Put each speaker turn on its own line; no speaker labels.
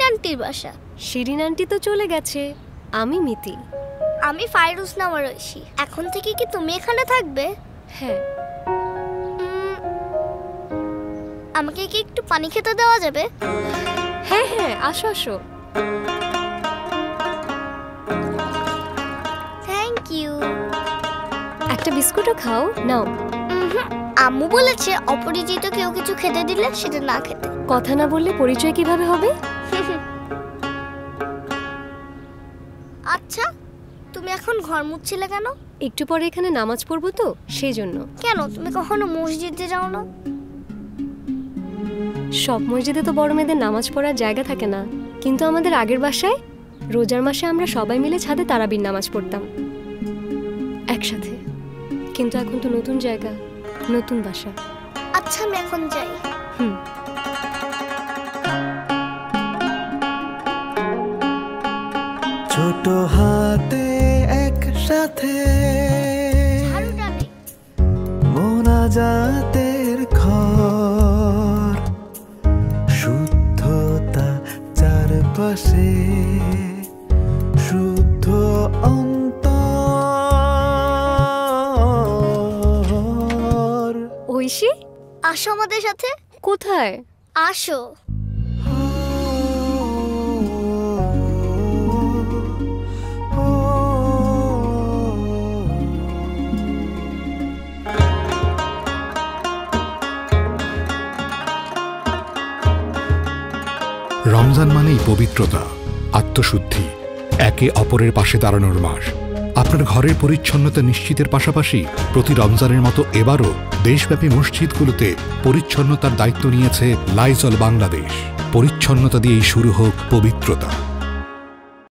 আন্টির বাসা।
শিরিন আন্টি তো চলে গেছে। আমি মিতি।
আমি ফাইরুজ নামের ঐশী। এখন থেকে কি তুমি এখানে থাকবে?
হ্যাঁ।
আমাকে কি একটু পানি খেতে দেওয়া যাবে?
হ্যাঁ হ্যাঁ, আসো আসো।
Thank you.
একটা বিস্কুটও খাও, নাও।
আম্মু বলেছে অপরিচিত কেউ কিছু খেতে দিলে সেটা না খেতে।
কথা না বললে পরিচয় কিভাবে হবে?
আচ্ছা, তুমি এখন ঘর মুছছিলে কেন?
একটু পরে এখানে নামাজ পড়বো তো, সেই জন্য।
কেন, তুমি কখনো মসজিদে যাও না?
সব মসজিদে তো বড় মেয়েদের নামাজ পড়ার জায়গা থাকে না, কিন্তু আমাদের আগের বাসায় রোজার মাসে আমরা সবাই মিলে ছাদে তারাবির নামাজ পড়তাম একসাথে। কিন্তু এখন তো নতুন জায়গা, নতুন বাসা।
আচ্ছা, আমি এখন যাই।
ছোট হাতে একসাথে মোনাজাতের ঘর, শুদ্ধতা চারপাশে, শুদ্ধ অন্তর।
ঐশী,
আসো আমাদের সাথে।
কোথায়?
আসো।
রমজান মানেই পবিত্রতা, আত্মশুদ্ধি, একে অপরের পাশে দাঁড়ানোর মাস। আপনার ঘরের পরিচ্ছন্নতা নিশ্চিতের পাশাপাশি প্রতি রমজানের মতো এবারও দেশব্যাপী মসজিদগুলোতে পরিচ্ছন্নতার দায়িত্ব নিয়েছে লাইজল বাংলাদেশ। পরিচ্ছন্নতা দিয়েই শুরু হোক পবিত্রতা।